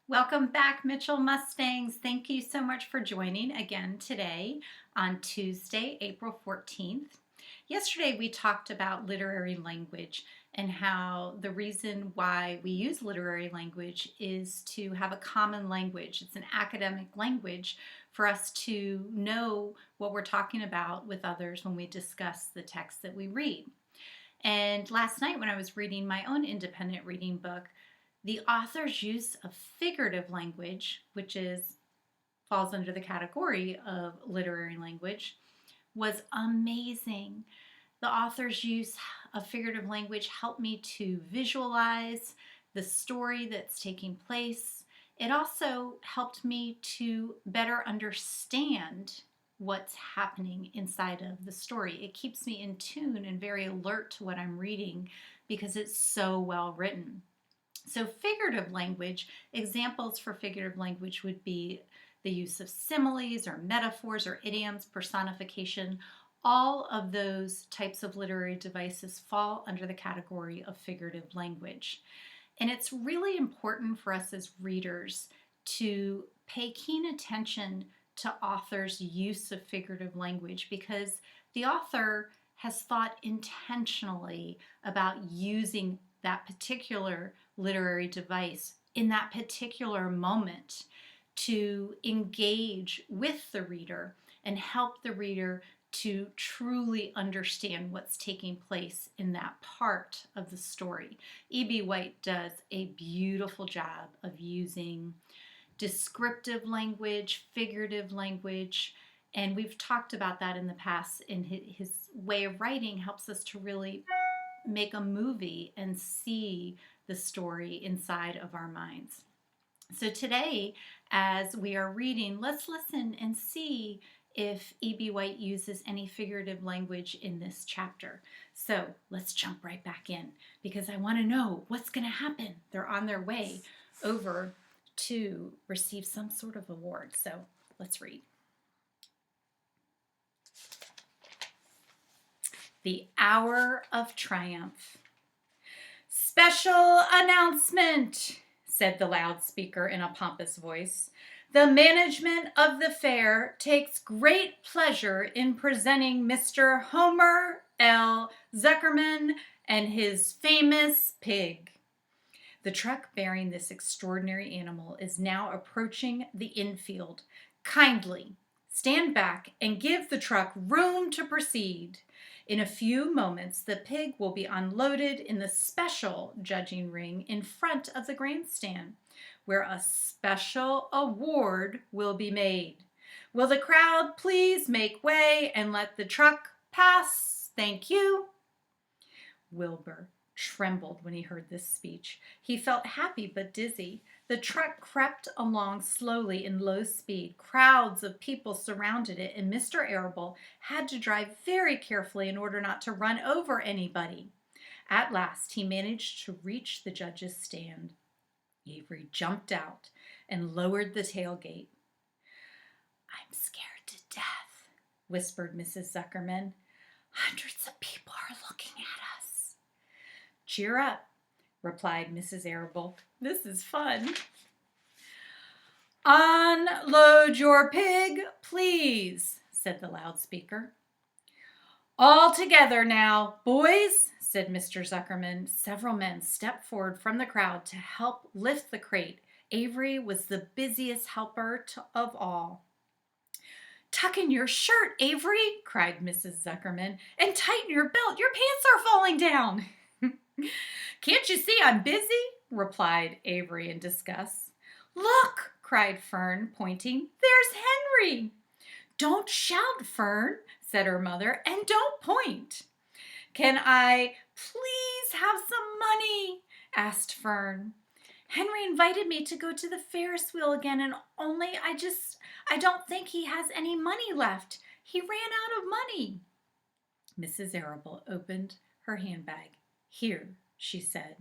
Welcome back, Mitchell Mustangs. Thank you so much for joining again today on Tuesday, April 14th. Yesterday, we talked about literary language and how the reason why we use literary language is to have a common language. It's an academic language for us to know what we're talking about with others when we discuss the text that we read. And last night, when I was reading my own independent reading book, the author's use of figurative language, which falls under the category of literary language, was amazing. The author's use of figurative language helped me to visualize the story that's taking place. It also helped me to better understand what's happening inside of the story. It keeps me in tune and very alert to what I'm reading because it's so well written. So figurative language, examples for figurative language would be the use of similes or metaphors or idioms, personification. All of those types of literary devices fall under the category of figurative language. And it's really important for us as readers to pay keen attention to authors' use of figurative language because the author has thought intentionally about using that particular literary device in that particular moment to engage with the reader and help the reader to truly understand what's taking place in that part of the story. E.B. White does a beautiful job of using descriptive language, figurative language, and we've talked about that in the past. In his way of writing helps us to really make a movie and see the story inside of our minds. So today, as we are reading, let's listen and see if E.B. White uses any figurative language in this chapter. So let's jump right back in because I want to know what's going to happen. They're on their way over to receive some sort of award. So let's read. The Hour of Triumph. Special announcement, said the loudspeaker in a pompous voice. The management of the fair takes great pleasure in presenting Mr. Homer L. Zuckerman and his famous pig. The truck bearing this extraordinary animal is now approaching the infield. Kindly stand back and give the truck room to proceed. In a few moments, the pig will be unloaded in the special judging ring in front of the grandstand, where a special award will be made. Will the crowd please make way and let the truck pass? Thank you. Wilbur trembled when he heard this speech. He felt happy but dizzy. The truck crept along slowly in low speed. Crowds of people surrounded it, and Mr. Arable had to drive very carefully in order not to run over anybody. At last, he managed to reach the judge's stand. Avery jumped out and lowered the tailgate. I'm scared to death, whispered Mrs. Zuckerman. Hundreds of people are looking at us. Cheer up, replied Mrs. Arable. This is fun. Unload your pig, please, said the loudspeaker. All together now, boys, said Mr. Zuckerman. Several men stepped forward from the crowd to help lift the crate. Avery was the busiest helper of all. Tuck in your shirt, Avery, cried Mrs. Zuckerman, and tighten your belt. Your pants are falling down. Can't you see I'm busy? Replied Avery in disgust. Look, cried Fern, pointing. There's Henry. Don't shout, Fern, said her mother, and don't point. Can I please have some money? Asked Fern. Henry invited me to go to the Ferris wheel again, and I don't think he has any money left. He ran out of money. Mrs. Arable opened her handbag. Here, she said.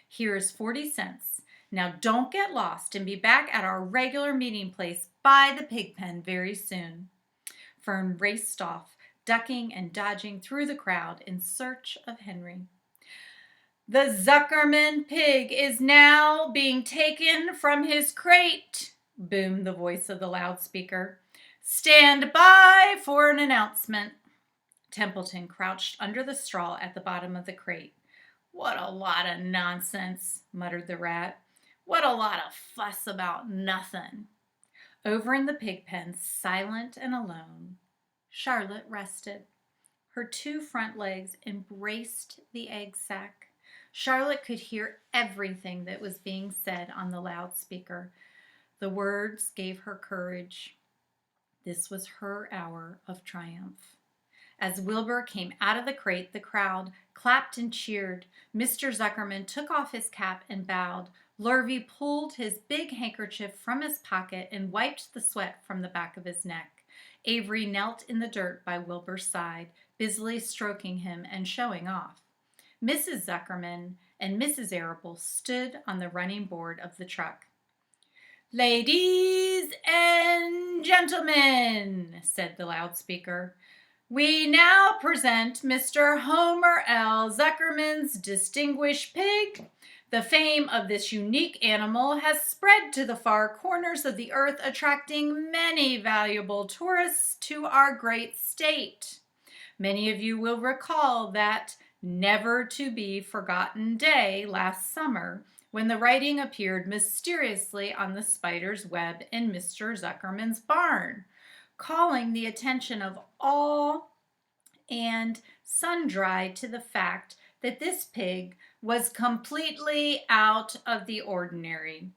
Here is 40 cents. Now don't get lost and be back at our regular meeting place by the pig pen very soon. Fern raced off, ducking and dodging through the crowd in search of Henry. The Zuckerman pig is now being taken from his crate, boomed the voice of the loudspeaker. Stand by for an announcement. Templeton crouched under the straw at the bottom of the crate. What a lot of nonsense, muttered the rat. What a lot of fuss about nothing. Over in the pig pen, silent and alone, Charlotte rested. Her two front legs embraced the egg sack. Charlotte could hear everything that was being said on the loudspeaker. The words gave her courage. This was her hour of triumph. As Wilbur came out of the crate, the crowd clapped and cheered. Mr. Zuckerman took off his cap and bowed. Lurvy pulled his big handkerchief from his pocket and wiped the sweat from the back of his neck. Avery knelt in the dirt by Wilbur's side, busily stroking him and showing off. Mrs. Zuckerman and Mrs. Arable stood on the running board of the truck. Ladies and gentlemen, said the loudspeaker, we now present Mr. Homer L. Zuckerman's distinguished pig. The fame of this unique animal has spread to the far corners of the earth, attracting many valuable tourists to our great state. Many of you will recall that never-to-be-forgotten day last summer when the writing appeared mysteriously on the spider's web in Mr. Zuckerman's barn, calling the attention of all and sundry to the fact that this pig was completely out of the ordinary.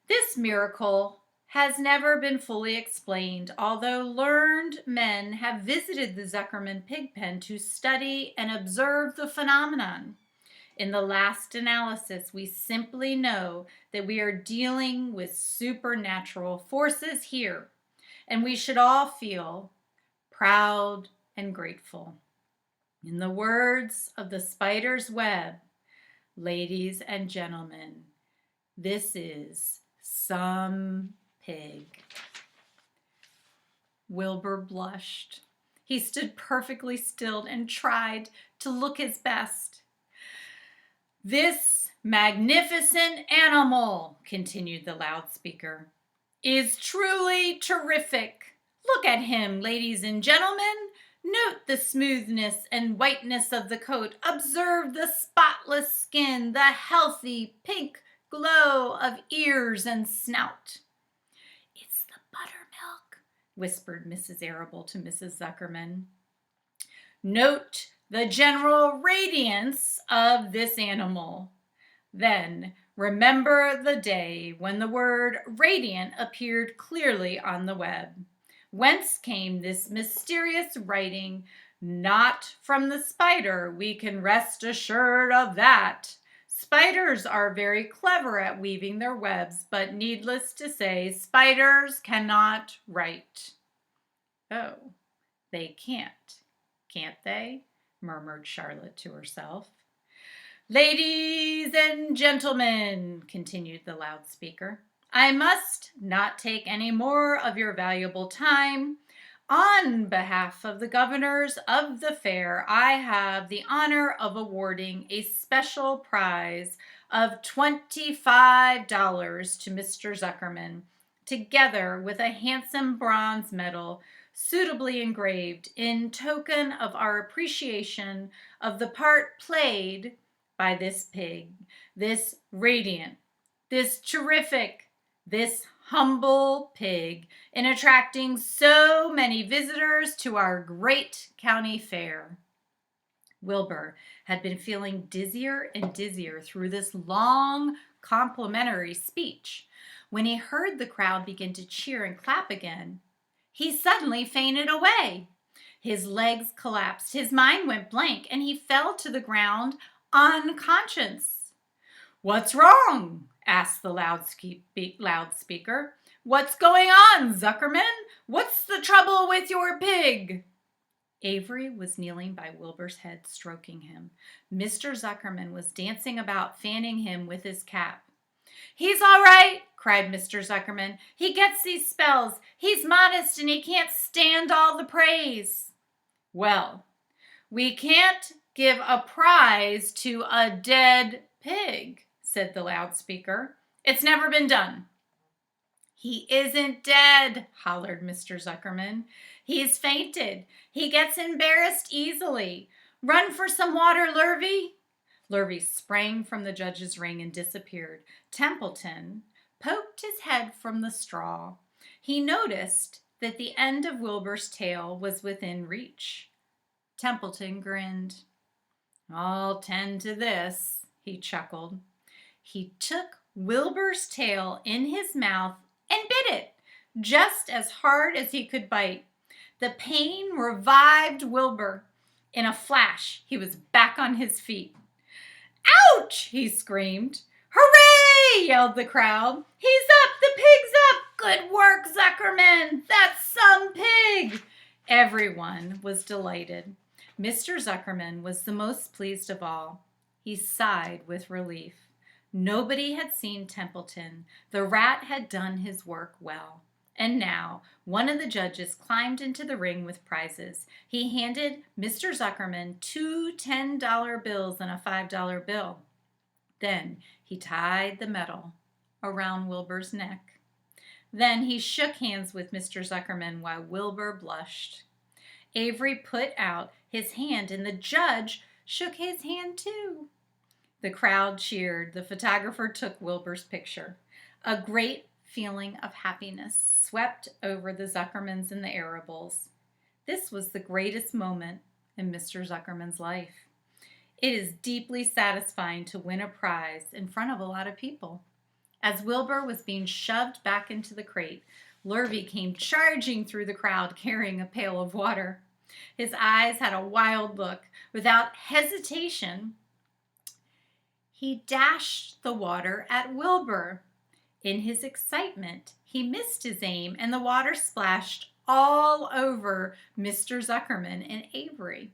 This miracle has never been fully explained, although learned men have visited the Zuckerman pig pen to study and observe the phenomenon. In the last analysis, we simply know that we are dealing with supernatural forces here, and we should all feel proud and grateful. In the words of the spider's web, ladies and gentlemen, this is some pig. Wilbur blushed. He stood perfectly still and tried to look his best. This magnificent animal, continued the loudspeaker, is truly terrific. Look at him, ladies and gentlemen. Note the smoothness and whiteness of the coat. Observe the spotless skin, the healthy pink glow of ears and snout. It's the buttermilk, whispered Mrs. Arable to Mrs. Zuckerman. Note the general radiance of this animal. Then remember the day when the word radiant appeared clearly on the web. Whence came this mysterious writing? Not from the spider, we can rest assured of that. Spiders are very clever at weaving their webs, but needless to say, spiders cannot write. Oh, they can't they? Murmured Charlotte to herself. Ladies and gentlemen, continued the loudspeaker, I must not take any more of your valuable time. On behalf of the governors of the fair, I have the honor of awarding a special prize of $25 to Mr. Zuckerman, together with a handsome bronze medal suitably engraved in token of our appreciation of the part played by this pig, this radiant, this terrific, this humble pig in attracting so many visitors to our great county fair. Wilbur had been feeling dizzier and dizzier through this long complimentary speech. When he heard the crowd begin to cheer and clap again, he suddenly fainted away. His legs collapsed, his mind went blank, and he fell to the ground unconscious. What's wrong? Asked the loudspeaker. What's going on, Zuckerman? What's the trouble with your pig? Avery was kneeling by Wilbur's head, stroking him. Mr. Zuckerman was dancing about, fanning him with his cap. He's all right, cried Mr. Zuckerman. He gets these spells. He's modest and he can't stand all the praise. Well, we can't give a prize to a dead pig," said the loudspeaker. "It's never been done." "He isn't dead," hollered Mr. Zuckerman. "He's fainted. He gets embarrassed easily. Run for some water, Lurvy." Lurvy sprang from the judge's ring and disappeared. Templeton poked his head from the straw. He noticed that the end of Wilbur's tail was within reach. Templeton grinned. "I'll tend to this," he chuckled. He took Wilbur's tail in his mouth and bit it, just as hard as he could bite. The pain revived Wilbur. In a flash, he was back on his feet. "Ouch!" he screamed. "Hooray!" yelled the crowd. "He's up! The pig's up! Good work, Zuckerman! That's some pig!" Everyone was delighted. Mr. Zuckerman was the most pleased of all. He sighed with relief. Nobody had seen Templeton. The rat had done his work well. And now, one of the judges climbed into the ring with prizes. He handed Mr. Zuckerman 2 $10 bills and a $5 bill. Then he tied the medal around Wilbur's neck. Then he shook hands with Mr. Zuckerman while Wilbur blushed. Avery put out his hand and the judge shook his hand too. The crowd cheered. The photographer took Wilbur's picture. A great feeling of happiness swept over the Zuckermans and the Arables. This was the greatest moment in Mr. Zuckerman's life. It is deeply satisfying to win a prize in front of a lot of people. As Wilbur was being shoved back into the crate, Lurvy came charging through the crowd carrying a pail of water. His eyes had a wild look. Without hesitation, he dashed the water at Wilbur. In his excitement, he missed his aim and the water splashed all over Mr. Zuckerman and Avery.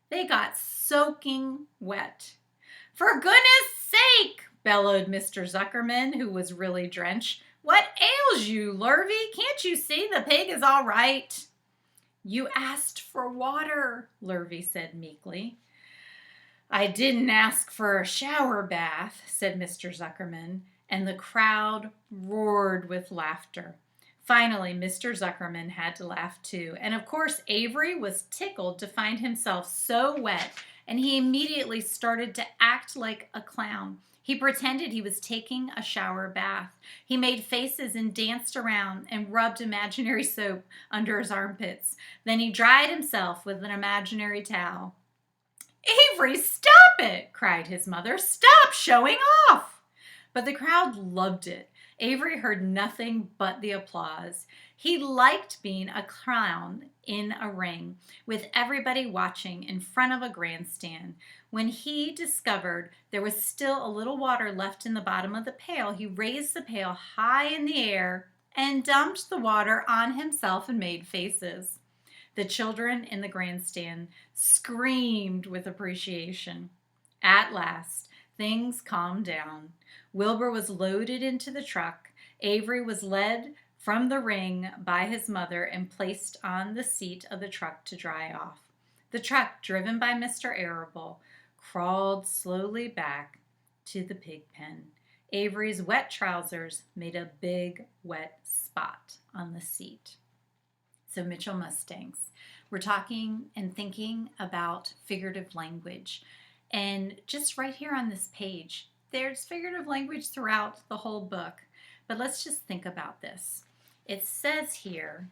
They got soaking wet. "For goodness sake!" bellowed Mr. Zuckerman, who was really drenched. "What ails you, Lurvy? Can't you see the pig is all right?" "You asked for water," Lurvy said meekly. "I didn't ask for a shower bath," said Mr. Zuckerman, and the crowd roared with laughter. Finally, Mr. Zuckerman had to laugh too, and of course Avery was tickled to find himself so wet, and he immediately started to act like a clown. He pretended he was taking a shower bath. He made faces and danced around and rubbed imaginary soap under his armpits. Then he dried himself with an imaginary towel. "Avery, stop it!" cried his mother. "Stop showing off!" But the crowd loved it. Avery heard nothing but the applause. He liked being a clown in a ring, with everybody watching in front of a grandstand. When he discovered there was still a little water left in the bottom of the pail, he raised the pail high in the air and dumped the water on himself and made faces. The children in the grandstand screamed with appreciation. At last, things calmed down. Wilbur was loaded into the truck. Avery was led from the ring by his mother and placed on the seat of the truck to dry off. The truck, driven by Mr. Arable, crawled slowly back to the pig pen. Avery's wet trousers made a big wet spot on the seat. So Mitchell Mustangs, we're talking and thinking about figurative language. And just right here on this page, there's figurative language throughout the whole book. But let's just think about this. It says here,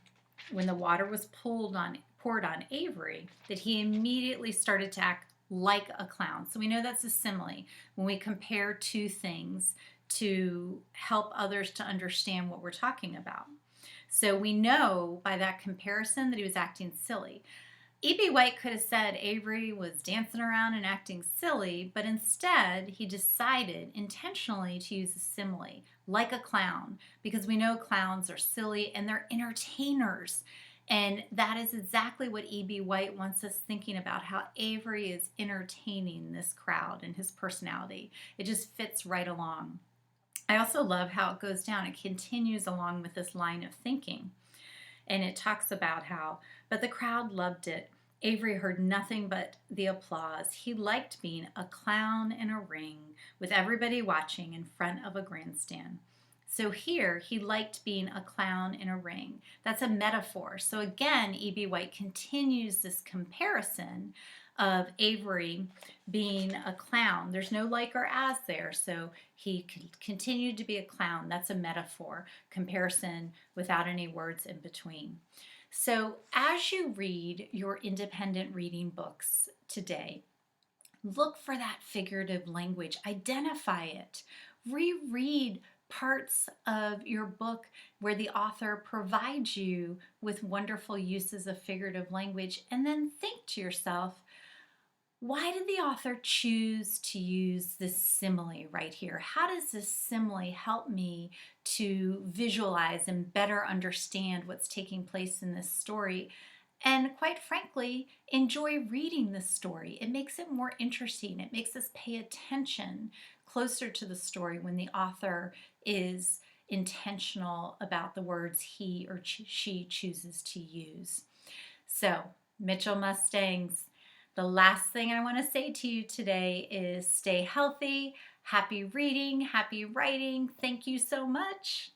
when the water was poured on Avery, that he immediately started to act like a clown. So we know that's a simile when we compare two things to help others to understand what we're talking about. So we know by that comparison that he was acting silly. E.B. White could have said Avery was dancing around and acting silly, but instead he decided intentionally to use a simile, like a clown, because we know clowns are silly and they're entertainers. And that is exactly what E.B. White wants us thinking about, how Avery is entertaining this crowd and his personality. It just fits right along. I also love how it goes down. It continues along with this line of thinking. And it talks about how, but the crowd loved it. Avery heard nothing but the applause. He liked being a clown in a ring with everybody watching in front of a grandstand. So here, he liked being a clown in a ring. That's a metaphor. So again, E.B. White continues this comparison of Avery being a clown. There's no like or as there, so he continued to be a clown. That's a metaphor, comparison without any words in between. So as you read your independent reading books today, look for that figurative language, identify it, reread parts of your book where the author provides you with wonderful uses of figurative language, and then think to yourself, why did the author choose to use this simile right here? How does this simile help me to visualize and better understand what's taking place in this story? And quite frankly, enjoy reading this story. It makes it more interesting. It makes us pay attention closer to the story when the author is intentional about the words he or she chooses to use. So, Mitchell Mustangs, the last thing I want to say to you today is stay healthy, happy reading, happy writing. Thank you so much.